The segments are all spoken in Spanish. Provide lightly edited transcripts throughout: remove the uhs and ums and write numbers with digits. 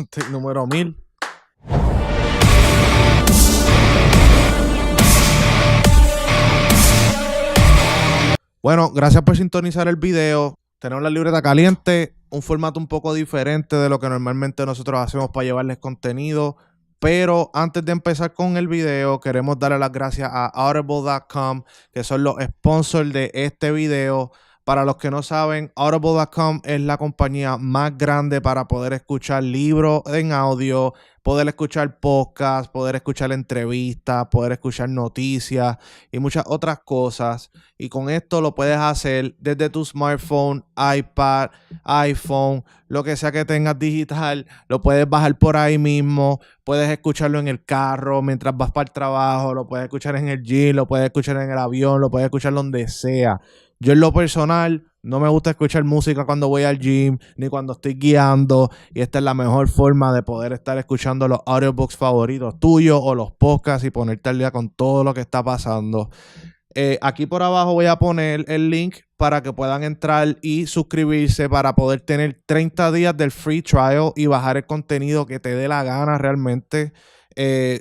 Take número 1000. Bueno, gracias por sintonizar el video. Tenemos la libreta caliente, un formato un poco diferente de lo que normalmente nosotros hacemos para llevarles contenido. Pero antes de empezar con el video, queremos darle las gracias a Audible.com, que son los sponsors de este video. Para los que no saben, Audible.com es la compañía más grande para poder escuchar libros en audio, poder escuchar podcasts, poder escuchar entrevistas, poder escuchar noticias y muchas otras cosas. Y con esto lo puedes hacer desde tu smartphone, iPad, iPhone, lo que sea que tengas digital. Lo puedes bajar por ahí mismo. Puedes escucharlo en el carro mientras vas para el trabajo. Lo puedes escuchar en el gym, lo puedes escuchar en el avión, lo puedes escuchar donde sea. Yo en lo personal no me gusta escuchar música cuando voy al gym ni cuando estoy guiando, y esta es la mejor forma de poder estar escuchando los audiobooks favoritos tuyos o los podcasts y ponerte al día con todo lo que está pasando. Aquí por abajo voy a poner el link para que puedan entrar y suscribirse para poder tener 30 días del free trial y bajar el contenido que te dé la gana realmente.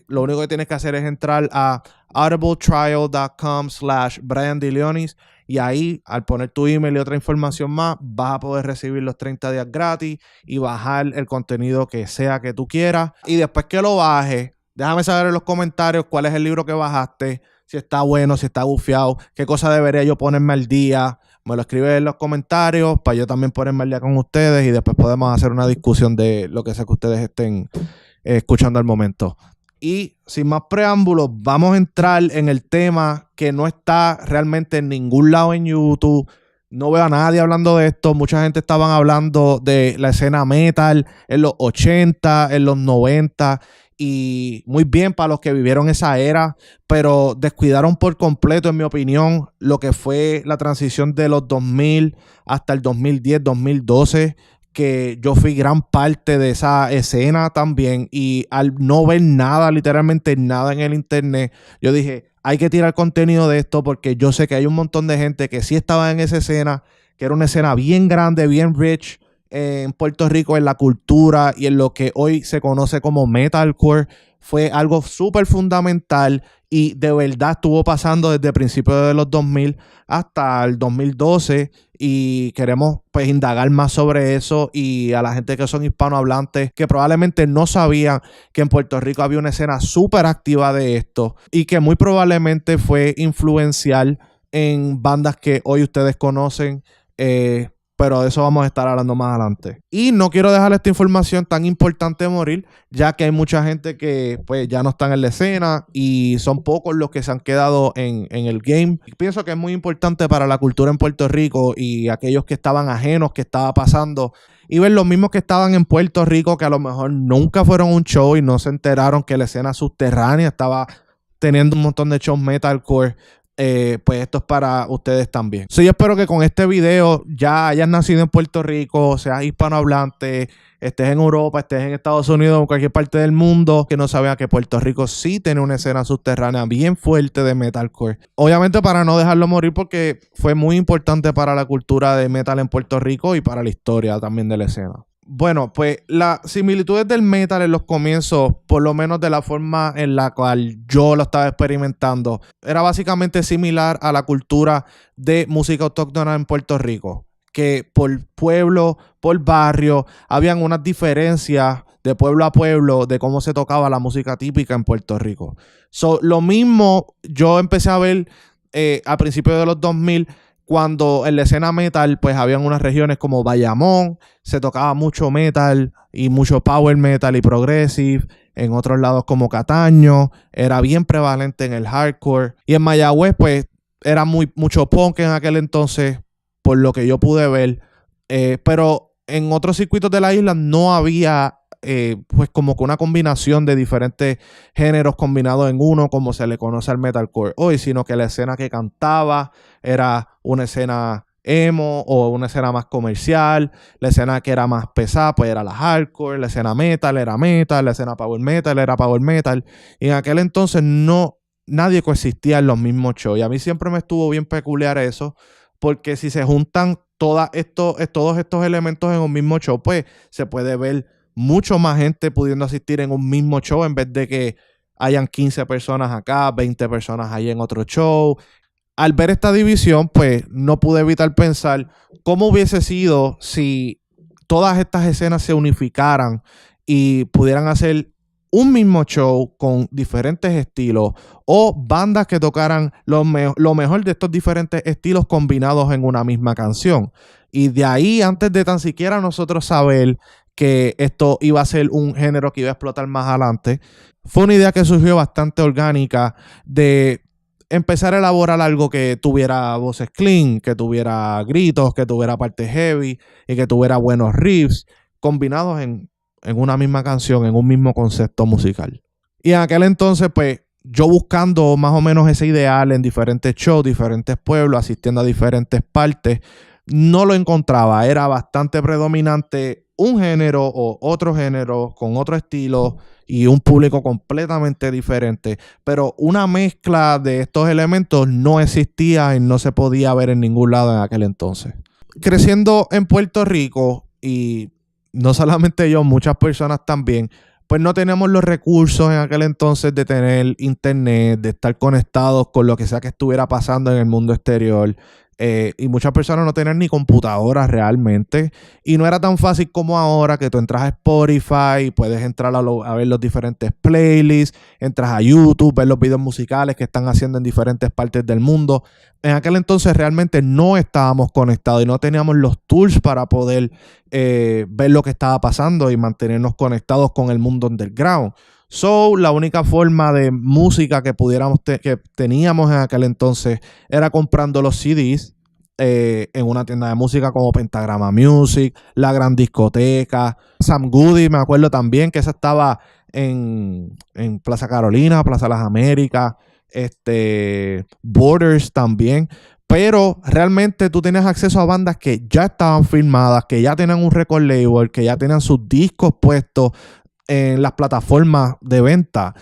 Lo único que tienes que hacer es entrar a audibletrial.com/BrianDeLeonis y ahí, al poner tu email y otra información más, vas a poder recibir los 30 días gratis y bajar el contenido que sea que tú quieras. Y después que lo bajes, déjame saber en los comentarios cuál es el libro que bajaste, si está bueno, si está gufiado, qué cosa debería yo ponerme al día. Me lo escribes en los comentarios para yo también ponerme al día con ustedes y después podemos hacer una discusión de lo que sea que ustedes estén escuchando al momento. Y sin más preámbulos, vamos a entrar en el tema que no está realmente en ningún lado en YouTube. No veo a nadie hablando de esto. Mucha gente estaban hablando de la escena metal en los 80, en los 90. Y muy bien para los que vivieron esa era, pero descuidaron por completo, en mi opinión, lo que fue la transición de los 2000 hasta el 2010, 2012, que yo fui gran parte de esa escena también, y al no ver nada, literalmente nada en el internet, yo dije, hay que tirar contenido de esto porque yo sé que hay un montón de gente que sí estaba en esa escena, que era una escena bien grande, bien rich en Puerto Rico, en la cultura y en lo que hoy se conoce como metalcore. Fue algo súper fundamental y de verdad estuvo pasando desde principios de los 2000 hasta el 2012, y queremos pues indagar más sobre eso, y a la gente que son hispanohablantes que probablemente no sabían que en Puerto Rico había una escena súper activa de esto y que muy probablemente fue influencial en bandas que hoy ustedes conocen. Pero de eso vamos a estar hablando más adelante. Y no quiero dejar esta información tan importante morir, ya que hay mucha gente que pues ya no están en la escena y son pocos los que se han quedado en el game. Y pienso que es muy importante para la cultura en Puerto Rico y aquellos que estaban ajenos, que estaba pasando, y ver los mismos que estaban en Puerto Rico que a lo mejor nunca fueron a un show y no se enteraron que la escena subterránea estaba teniendo un montón de shows metalcore. Pues esto es para ustedes también. Yo espero que con este video ya hayas nacido en Puerto Rico, seas hispanohablante, estés en Europa, estés en Estados Unidos o en cualquier parte del mundo, que no sabía que Puerto Rico sí tiene una escena subterránea bien fuerte de metalcore. Obviamente para no dejarlo morir, porque fue muy importante para la cultura de metal en Puerto Rico y para la historia también de la escena. Bueno, pues las similitudes del metal en los comienzos, por lo menos de la forma en la cual yo lo estaba experimentando, era básicamente similar a la cultura de música autóctona en Puerto Rico, que por pueblo, por barrio, habían unas diferencias de pueblo a pueblo de cómo se tocaba la música típica en Puerto Rico. Lo mismo yo empecé a ver a principios de los 2000, cuando en la escena metal pues habían unas regiones como Bayamón, se tocaba mucho metal y mucho power metal y progressive. En otros lados como Cataño era bien prevalente en el hardcore, y en Mayagüez pues era mucho punk en aquel entonces, por lo que yo pude ver. Pero en otros circuitos de la isla no había pues como que una combinación de diferentes géneros combinados en uno, como se le conoce al metalcore hoy, sino que la escena que cantaba era una escena emo o una escena más comercial. La escena que era más pesada pues era la hardcore, la escena metal era metal, la escena power metal era power metal, y en aquel entonces nadie coexistía en los mismos shows, y a mí siempre me estuvo bien peculiar eso, porque si se juntan todos estos elementos en un mismo show, pues se puede ver mucho más gente pudiendo asistir en un mismo show en vez de que hayan 15 personas acá, 20 personas ahí en otro show. Al ver esta división, pues no pude evitar pensar cómo hubiese sido si todas estas escenas se unificaran y pudieran hacer un mismo show con diferentes estilos o bandas que tocaran lo mejor de estos diferentes estilos combinados en una misma canción. Y de ahí, antes de tan siquiera nosotros saber que esto iba a ser un género que iba a explotar más adelante, fue una idea que surgió bastante orgánica de empezar a elaborar algo que tuviera voces clean, que tuviera gritos, que tuviera partes heavy y que tuviera buenos riffs combinados en una misma canción, en un mismo concepto musical. Y en aquel entonces, pues, yo buscando más o menos ese ideal en diferentes shows, diferentes pueblos, asistiendo a diferentes partes, no lo encontraba. Era bastante predominante un género o otro género con otro estilo y un público completamente diferente. Pero una mezcla de estos elementos no existía y no se podía ver en ningún lado en aquel entonces. Creciendo en Puerto Rico, y no solamente yo, muchas personas también, pues no teníamos los recursos en aquel entonces de tener internet, de estar conectados con lo que sea que estuviera pasando en el mundo exterior. Y muchas personas no tenían ni computadoras realmente. Y no era tan fácil como ahora, que tú entras a Spotify y puedes entrar a ver los diferentes playlists, entras a YouTube, ver los videos musicales que están haciendo en diferentes partes del mundo. En aquel entonces realmente no estábamos conectados y no teníamos los tools para poder ver lo que estaba pasando y mantenernos conectados con el mundo underground. So, la única forma de música que que teníamos en aquel entonces era comprando los CDs en una tienda de música como Pentagrama Music, La Gran Discoteca, Sam Goody, me acuerdo también que esa estaba en Plaza Carolina, Plaza Las Américas, Borders también. Pero realmente tú tenías acceso a bandas que ya estaban firmadas, que ya tenían un record label, que ya tenían sus discos puestos en las plataformas de venta,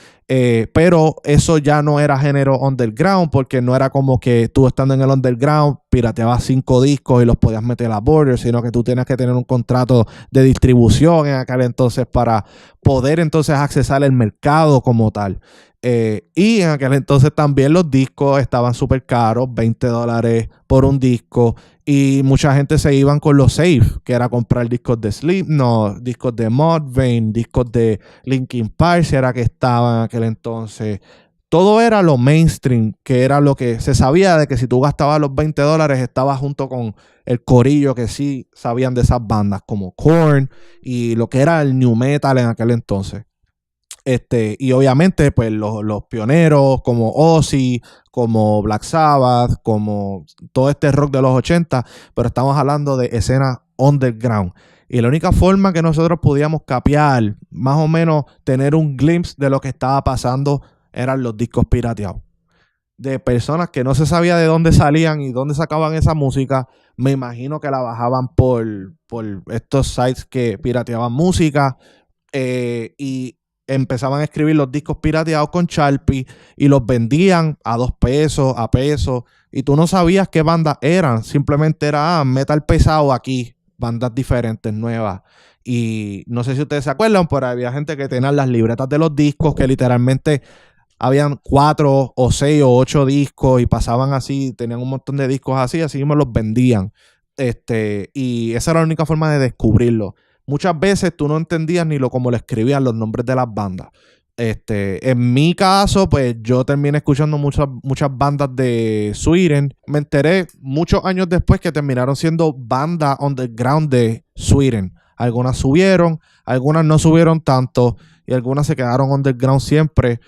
pero eso ya no era género underground, porque no era como que tú estando en el underground pirateabas 5 discos y los podías meter a Border, sino que tú tenías que tener un contrato de distribución en aquel entonces para poder entonces accesar el mercado como tal. Y en aquel entonces también los discos estaban súper caros, $20 por un disco. Y mucha gente se iban con los safe, que era comprar discos de Slipknot, discos de Mudvayne, discos de Linkin Park, si era que estaba en aquel entonces. Todo era lo mainstream, que era lo que se sabía de que si tú gastabas los $20 estabas junto con el corillo que sí sabían de esas bandas, como Korn y lo que era el new metal en aquel entonces. Y obviamente, pues los pioneros como Ozzy, como Black Sabbath, como todo este rock de los 80, pero estamos hablando de escena underground. Y la única forma que nosotros podíamos capear, más o menos tener un glimpse de lo que estaba pasando, eran los discos pirateados. De personas que no se sabía de dónde salían y dónde sacaban esa música. Me imagino que la bajaban por estos sites que pirateaban música. Y empezaban a escribir los discos pirateados con Sharpie y los vendían a $2, a peso, y tú no sabías qué bandas eran, simplemente era metal pesado aquí, bandas diferentes, nuevas. Y no sé si ustedes se acuerdan, pero había gente que tenía las libretas de los discos, que literalmente habían 4 o 6 o 8 discos y pasaban así, tenían un montón de discos así mismo los vendían. Y esa era la única forma de descubrirlo. Muchas veces tú no entendías ni cómo le escribían los nombres de las bandas. En mi caso, pues yo terminé escuchando muchas bandas de Sweden. Me enteré muchos años después que terminaron siendo bandas underground de Sweden. Algunas subieron, algunas no subieron tanto y algunas se quedaron underground siempre.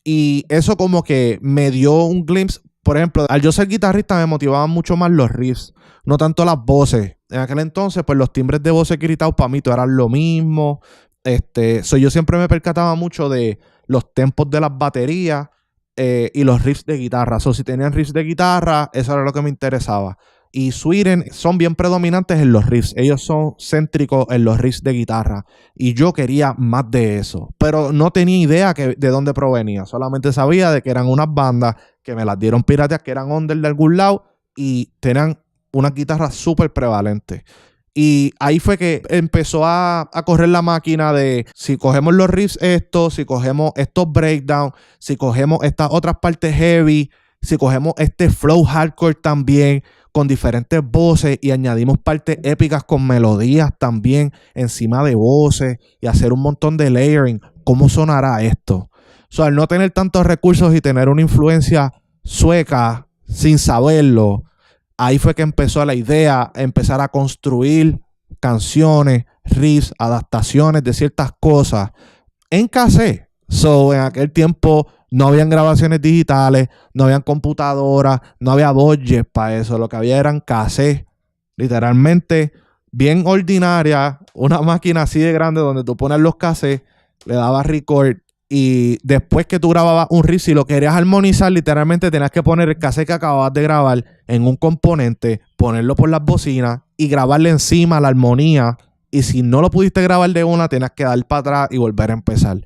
Y eso como que me dio un glimpse. Por ejemplo, al yo ser guitarrista me motivaban mucho más los riffs, no tanto las voces. En aquel entonces, pues los timbres de voces gritados para mí todo eran lo mismo. Yo siempre me percataba mucho de los tempos de las baterías y los riffs de guitarra. Si tenían riffs de guitarra, eso era lo que me interesaba. Y Sweden son bien predominantes en los riffs. Ellos son céntricos en los riffs de guitarra. Y yo quería más de eso. Pero no tenía idea de dónde provenía. Solamente sabía de que eran unas bandas que me las dieron piratas, que eran under de algún lado y tenían unas guitarras súper prevalentes. Y ahí fue que empezó a correr la máquina de si cogemos los riffs estos, si cogemos estos breakdowns, si cogemos estas otras partes heavy, si cogemos este flow hardcore también con diferentes voces y añadimos partes épicas con melodías también encima de voces y hacer un montón de layering, ¿cómo sonará esto? Al no tener tantos recursos y tener una influencia sueca sin saberlo, ahí fue que empezó la idea, empezar a construir canciones, riffs, adaptaciones de ciertas cosas en cassette. En aquel tiempo no habían grabaciones digitales, no habían computadoras, no había budget para eso. Lo que había eran cassettes, literalmente bien ordinaria, una máquina así de grande donde tú pones los cassettes, le dabas record. Y después que tú grababas un riff, si lo querías armonizar, literalmente tenías que poner el cassette que acababas de grabar en un componente, ponerlo por las bocinas y grabarle encima la armonía. Y si no lo pudiste grabar de una, tenías que dar para atrás y volver a empezar.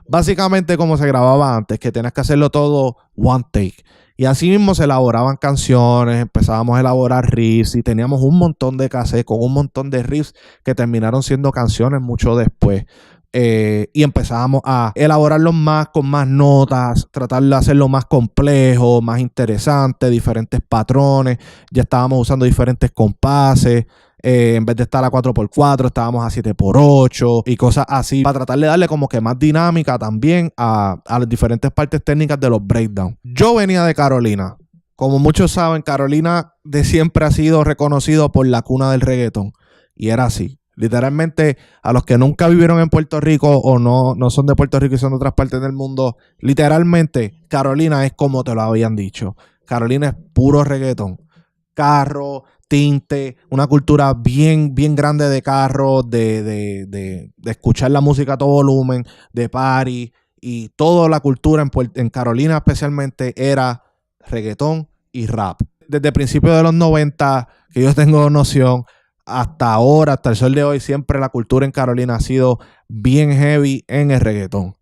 Básicamente como se grababa antes, que tenías que hacerlo todo one take. Y así mismo se elaboraban canciones, empezábamos a elaborar riffs y teníamos un montón de cassettes con un montón de riffs que terminaron siendo canciones mucho después. Y empezábamos a elaborarlos más con más notas, tratar de hacerlo más complejo, más interesante, diferentes patrones. Ya estábamos usando diferentes compases. En vez de estar a 4x4, estábamos a 7x8 y cosas así, para tratar de darle como que más dinámica también a las diferentes partes técnicas de los breakdowns. Yo venía de Carolina. Como muchos saben, Carolina de siempre ha sido reconocido por la cuna del reggaetón. Y era así. Literalmente, a los que nunca vivieron en Puerto Rico o no son de Puerto Rico y son de otras partes del mundo, literalmente Carolina es como te lo habían dicho. Carolina es puro reggaetón. Carro, tinte, una cultura bien, bien grande de carro, de escuchar la música a todo volumen, de party, y toda la cultura en Carolina especialmente era reggaetón y rap. Desde principios de los 90, que yo tengo noción, hasta ahora, hasta el sol de hoy, siempre la cultura en Carolina ha sido bien heavy en el reggaetón.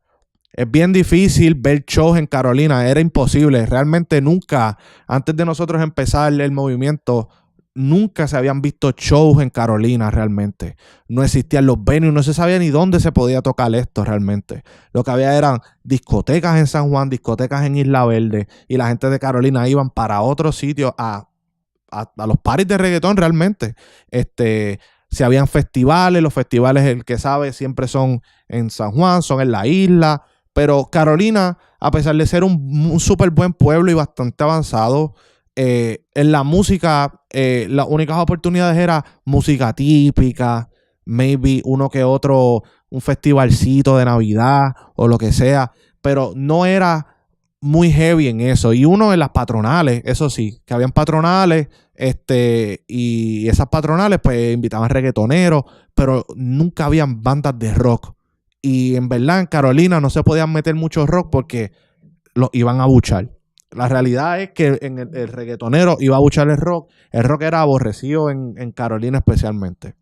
Es bien difícil ver shows en Carolina, era imposible. Realmente nunca, antes de nosotros empezar el movimiento, nunca se habían visto shows en Carolina realmente. No existían los venues, no se sabía ni dónde se podía tocar esto realmente. Lo que había eran discotecas en San Juan, discotecas en Isla Verde, y la gente de Carolina iban para otros sitios a los parties de reggaetón realmente. Si habían festivales, los festivales, el que sabe, siempre son en San Juan, son en la isla. Pero Carolina, a pesar de ser un súper buen pueblo y bastante avanzado, en la música, las únicas oportunidades era música típica, maybe uno que otro, un festivalcito de Navidad o lo que sea, pero no era muy heavy en eso. Y uno en las patronales, eso sí, que habían patronales, y esas patronales pues invitaban reggaetoneros, pero nunca habían bandas de rock. Y en verdad en Carolina no se podían meter mucho rock porque los iban a buchar. La realidad es que en el reggaetonero iba a buchar el rock. El rock era aborrecido en Carolina especialmente.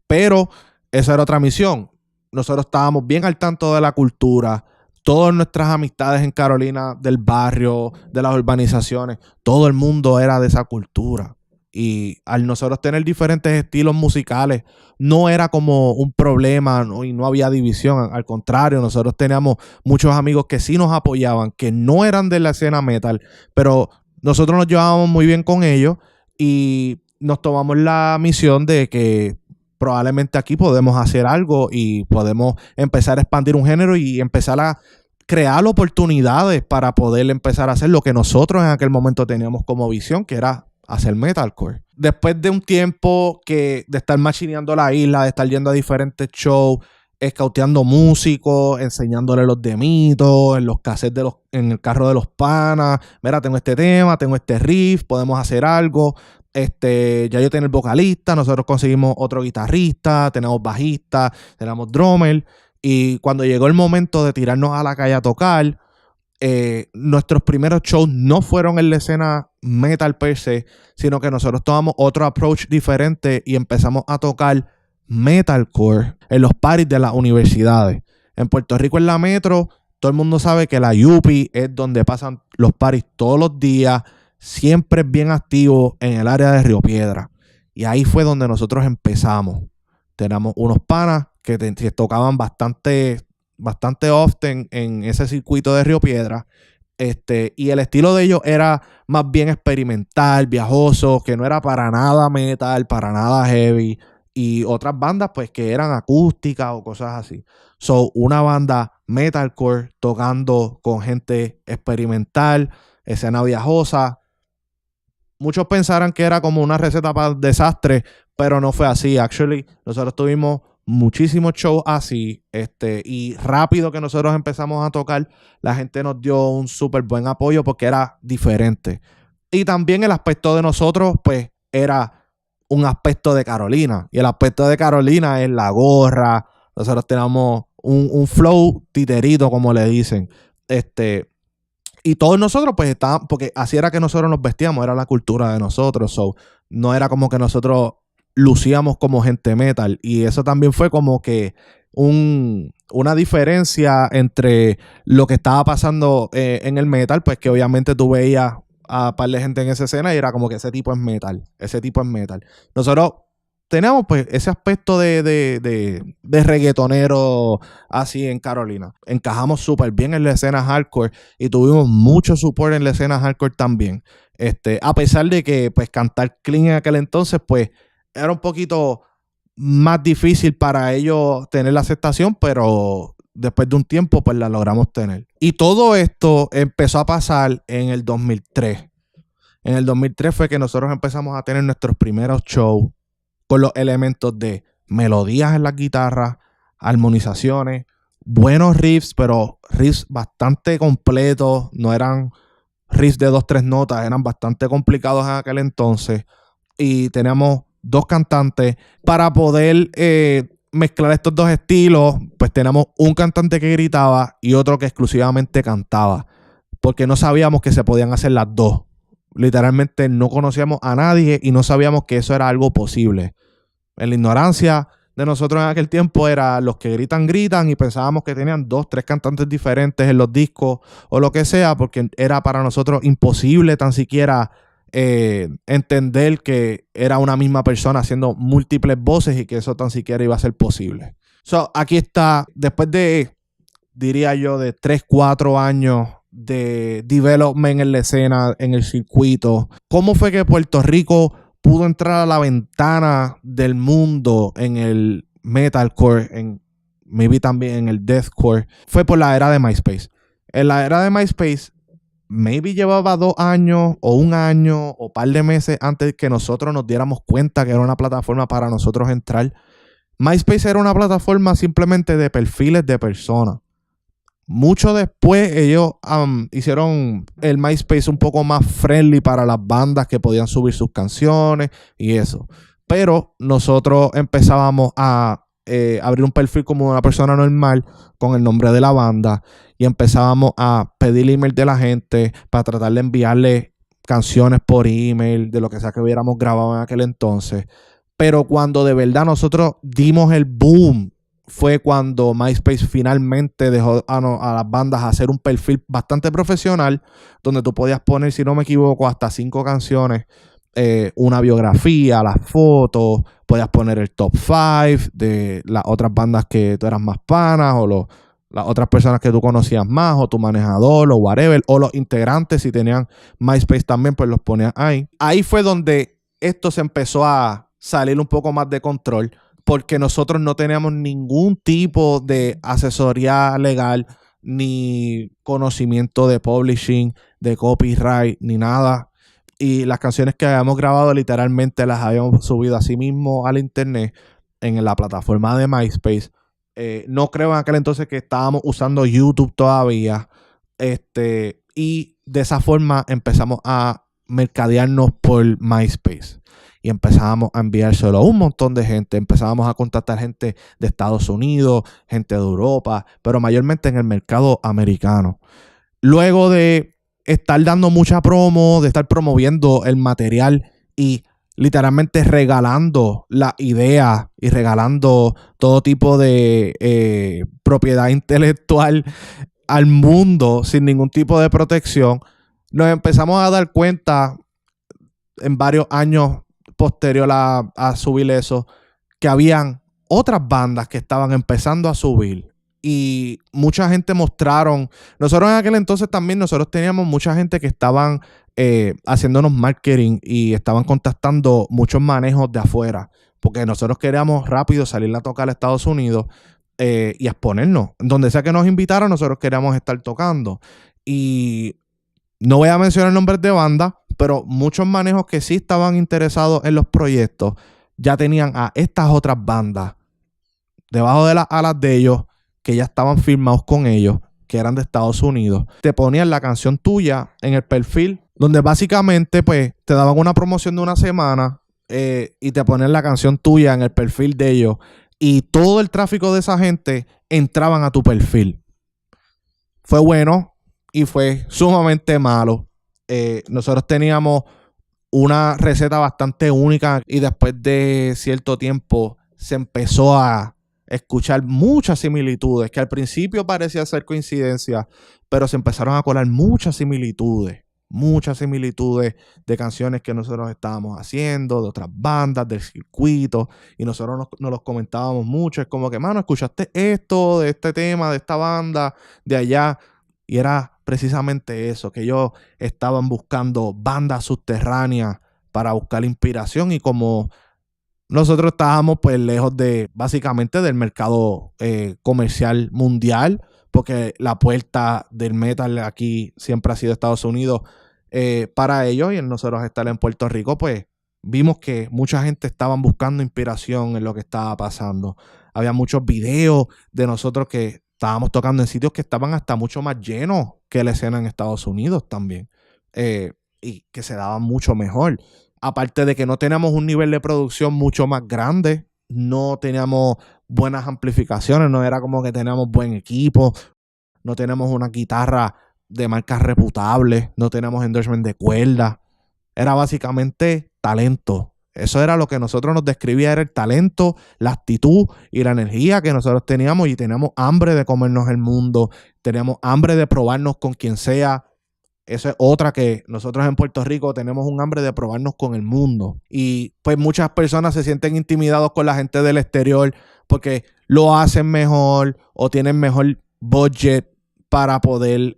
Pero esa era otra misión. Nosotros estábamos bien al tanto de la cultura. Todas nuestras amistades en Carolina, del barrio, de las urbanizaciones, todo el mundo era de esa cultura. Y al nosotros tener diferentes estilos musicales, no era como un problema, ¿no? Y no había división. Al contrario, nosotros teníamos muchos amigos que sí nos apoyaban, que no eran de la escena metal, pero nosotros nos llevábamos muy bien con ellos y nos tomamos la misión de que probablemente aquí podemos hacer algo y podemos empezar a expandir un género y empezar a crear oportunidades para poder empezar a hacer lo que nosotros en aquel momento teníamos como visión, que era hacer metalcore. Después de un tiempo de estar machineando la isla, de estar yendo a diferentes shows, escauteando músicos, enseñándole los demitos, en los cassettes en el carro de los panas. Mira, tengo este tema, tengo este riff, podemos hacer algo. Ya yo tenía el vocalista, nosotros conseguimos otro guitarrista, tenemos bajista, tenemos drummer. Y cuando llegó el momento de tirarnos a la calle a tocar, nuestros primeros shows no fueron en la escena metal per se, sino que nosotros tomamos otro approach diferente y empezamos a tocar metalcore en los parties de las universidades. En Puerto Rico, en la metro, todo el mundo sabe que la UPI es donde pasan los parties todos los días, siempre es bien activo en el área de Río Piedra. Y ahí fue donde nosotros empezamos. Teníamos unos panas que tocaban bastante often en ese circuito de Río Piedra. Y el estilo de ellos era más bien experimental, viajoso, que no era para nada metal, para nada heavy. Y otras bandas, pues, que eran acústicas o cosas así. So, una banda metalcore tocando con gente experimental, escena viajosa. Muchos pensaran que era como una receta para el desastre, pero no fue así. Actually, nosotros tuvimos muchísimos shows así, y rápido que nosotros empezamos a tocar, la gente nos dio un súper buen apoyo porque era diferente. Y también el aspecto de nosotros, pues, era un aspecto de Carolina. Y el aspecto de Carolina es la gorra. Nosotros tenemos un flow titerito, como le dicen. Y todos nosotros, pues, estábamos, porque así era que nosotros nos vestíamos, era la cultura de nosotros. So, no era como que nosotros lucíamos como gente metal. Y eso también fue como que una diferencia entre lo que estaba pasando en el metal, pues que obviamente tú veías a un par de gente en esa escena y era como que ese tipo es metal. Ese tipo es metal. Nosotros teníamos pues ese aspecto de reggaetonero así en Carolina. Encajamos súper bien en la escena hardcore y tuvimos mucho support en la escena hardcore también. A pesar de que pues cantar clean en aquel entonces pues era un poquito más difícil para ellos tener la aceptación, pero después de un tiempo pues la logramos tener. Y todo esto empezó a pasar en el 2003. En el 2003 fue que nosotros empezamos a tener nuestros primeros shows con los elementos de melodías en las guitarras, armonizaciones, buenos riffs, pero riffs bastante completos, no eran riffs de 2, 3 notas, eran bastante complicados en aquel entonces. Y teníamos 2 cantantes. Para poder mezclar estos 2 estilos, pues tenemos un cantante que gritaba y otro que exclusivamente cantaba, porque no sabíamos que se podían hacer las dos. Literalmente no conocíamos a nadie y no sabíamos que eso era algo posible. En la ignorancia de nosotros en aquel tiempo era los que gritan y pensábamos que tenían 2, 3 cantantes diferentes en los discos o lo que sea, porque era para nosotros imposible tan siquiera entender que era una misma persona haciendo múltiples voces y que eso tan siquiera iba a ser posible. So, aquí está, después de, diría yo, de 3, 4 años de development en la escena, en el circuito, ¿cómo fue que Puerto Rico pudo entrar a la ventana del mundo en el metalcore, maybe también en el deathcore? Fue por la era de MySpace. En la era de MySpace, maybe llevaba 2 años o 1 año o par de meses antes que nosotros nos diéramos cuenta que era una plataforma para nosotros entrar. MySpace era una plataforma simplemente de perfiles de personas. Mucho después ellos hicieron el MySpace un poco más friendly para las bandas que podían subir sus canciones y eso. Pero nosotros empezábamos a abrir un perfil como una persona normal con el nombre de la banda y empezábamos a pedir email de la gente para tratar de enviarle canciones por email de lo que sea que hubiéramos grabado en aquel entonces. Pero cuando de verdad nosotros dimos el boom fue cuando MySpace finalmente dejó a las bandas hacer un perfil bastante profesional donde tú podías poner, si no me equivoco, hasta 5 canciones, una biografía, las fotos, podías poner el top 5 de las otras bandas que tú eras más panas o las otras personas que tú conocías más o tu manejador o whatever, o los integrantes si tenían MySpace también, pues los ponías ahí. Ahí fue donde esto se empezó a salir un poco más de control, porque nosotros no teníamos ningún tipo de asesoría legal, ni conocimiento de publishing, de copyright, ni nada. Y las canciones que habíamos grabado literalmente las habíamos subido así mismo al internet en la plataforma de MySpace. No creo en aquel entonces que estábamos usando YouTube todavía. Y de esa forma empezamos a mercadearnos por MySpace. Y empezábamos a enviárselo a un montón de gente. Empezábamos a contactar gente de Estados Unidos, gente de Europa, pero mayormente en el mercado americano. Luego de estar dando mucha promo, de estar promoviendo el material y literalmente regalando la idea y regalando todo tipo de propiedad intelectual al mundo sin ningún tipo de protección, nos empezamos a dar cuenta en varios años posterior a subir eso, que habían otras bandas que estaban empezando a subir. Y mucha gente mostraron, nosotros en aquel entonces también, nosotros teníamos mucha gente que estaban haciéndonos marketing y estaban contactando muchos manejos de afuera, porque nosotros queríamos rápido salir a tocar a Estados Unidos y exponernos. Donde sea que nos invitaran, nosotros queríamos estar tocando. Y no voy a mencionar nombres de bandas, pero muchos manejos que sí estaban interesados en los proyectos ya tenían a estas otras bandas debajo de las alas de ellos, que ya estaban firmados con ellos, que eran de Estados Unidos. Te ponían la canción tuya en el perfil, donde básicamente pues te daban una promoción de una semana y te ponían la canción tuya en el perfil de ellos, y todo el tráfico de esa gente entraban a tu perfil. Fue bueno y fue sumamente malo. Nosotros teníamos una receta bastante única y después de cierto tiempo se empezó a escuchar muchas similitudes, que al principio parecía ser coincidencia, pero se empezaron a colar muchas similitudes de canciones que nosotros estábamos haciendo, de otras bandas, del circuito, y nosotros nos los comentábamos mucho. Es como que, mano, ¿escuchaste esto, de este tema, de esta banda, de allá? Y era precisamente eso, que ellos estaban buscando bandas subterráneas para buscar inspiración, y como nosotros estábamos pues lejos de, básicamente, del mercado comercial mundial, porque la puerta del metal aquí siempre ha sido Estados Unidos para ellos, y en nosotros estar en Puerto Rico, pues vimos que mucha gente estaba buscando inspiración en lo que estaba pasando. Había muchos videos de nosotros que estábamos tocando en sitios que estaban hasta mucho más llenos que la escena en Estados Unidos también, y que se daban mucho mejor. Aparte de que no teníamos un nivel de producción mucho más grande, no teníamos buenas amplificaciones, no era como que teníamos buen equipo, no teníamos una guitarra de marcas reputables, no teníamos endorsement de cuerda. Era básicamente talento. Eso era lo que nosotros nos describía, era el talento, la actitud y la energía que nosotros teníamos, y teníamos hambre de comernos el mundo, teníamos hambre de probarnos con quien sea. Eso es otra, que nosotros en Puerto Rico tenemos un hambre de probarnos con el mundo. Y pues muchas personas se sienten intimidados con la gente del exterior porque lo hacen mejor o tienen mejor budget para poder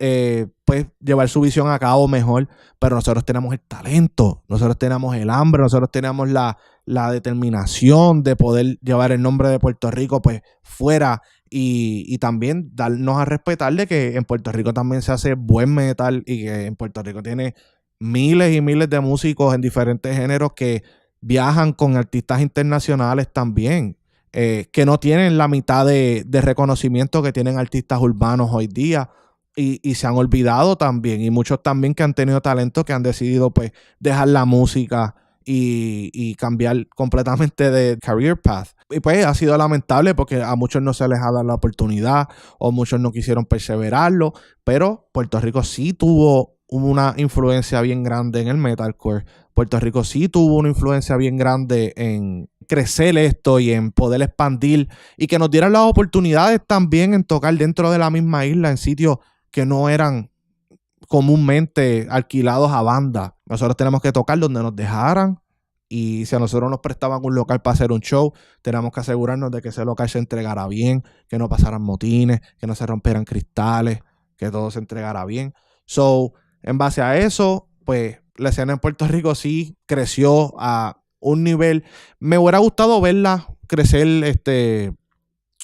pues llevar su visión a cabo mejor. Pero nosotros tenemos el talento, nosotros tenemos el hambre, nosotros tenemos la determinación de poder llevar el nombre de Puerto Rico pues fuera. Y también darnos a respetar de que en Puerto Rico también se hace buen metal, y que en Puerto Rico tiene miles y miles de músicos en diferentes géneros que viajan con artistas internacionales también, que no tienen la mitad de reconocimiento que tienen artistas urbanos hoy día, y se han olvidado también, y muchos también que han tenido talento que han decidido pues dejar la música y cambiar completamente de career path. Y pues ha sido lamentable porque a muchos no se les ha dado la oportunidad, o muchos no quisieron perseverarlo, pero Puerto Rico sí tuvo una influencia bien grande en el metalcore. Puerto Rico sí tuvo una influencia bien grande en crecer esto y en poder expandir, y que nos dieran las oportunidades también en tocar dentro de la misma isla en sitios que no eran comúnmente alquilados a bandas. Nosotros tenemos que tocar donde nos dejaran, y si a nosotros nos prestaban un local para hacer un show, tenemos que asegurarnos de que ese local se entregara bien, que no pasaran motines, que no se rompieran cristales, que todo se entregara bien. So, en base a eso, pues la escena en Puerto Rico sí creció a un nivel. Me hubiera gustado verla crecer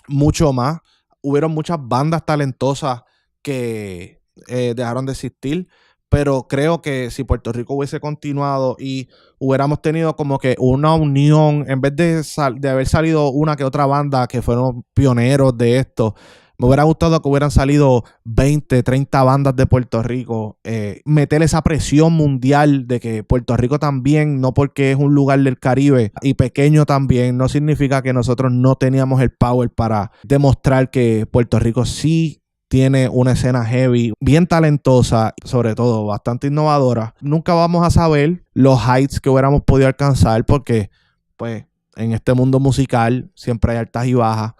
mucho más. Hubieron muchas bandas talentosas que dejaron de existir, pero creo que si Puerto Rico hubiese continuado y hubiéramos tenido como que una unión, en vez de haber salido una que otra banda que fueron pioneros de esto, me hubiera gustado que hubieran salido 20, 30 bandas de Puerto Rico, meter esa presión mundial de que Puerto Rico también, no porque es un lugar del Caribe y pequeño también, no significa que nosotros no teníamos el power para demostrar que Puerto Rico sí tiene una escena heavy, bien talentosa, sobre todo bastante innovadora. Nunca vamos a saber los heights que hubiéramos podido alcanzar, porque pues en este mundo musical siempre hay altas y bajas,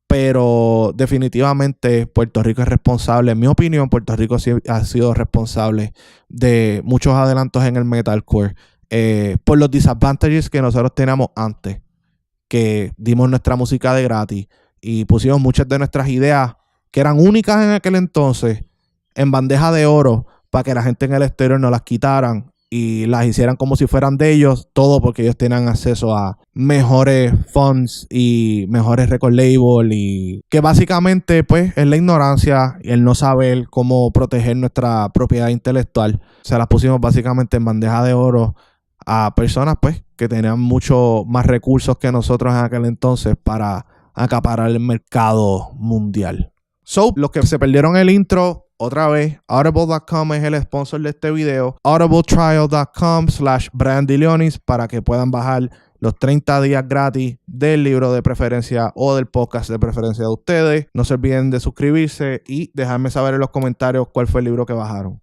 pero definitivamente Puerto Rico es responsable. En mi opinión, Puerto Rico sí ha sido responsable de muchos adelantos en el metalcore. por los disadvantages que nosotros teníamos antes, que dimos nuestra música de gratis y pusimos muchas de nuestras ideas que eran únicas en aquel entonces en bandeja de oro para que la gente en el exterior no las quitaran y las hicieran como si fueran de ellos, todo porque ellos tenían acceso a mejores funds y mejores record label, y que básicamente pues es la ignorancia y el no saber cómo proteger nuestra propiedad intelectual. Se las pusimos básicamente en bandeja de oro a personas pues que tenían mucho más recursos que nosotros en aquel entonces para acaparar el mercado mundial. So, los que se perdieron el intro, otra vez, Audible.com es el sponsor de este video. audibletrial.com/BrianDeLeonis para que puedan bajar los 30 días gratis del libro de preferencia o del podcast de preferencia de ustedes. No se olviden de suscribirse y dejarme saber en los comentarios cuál fue el libro que bajaron.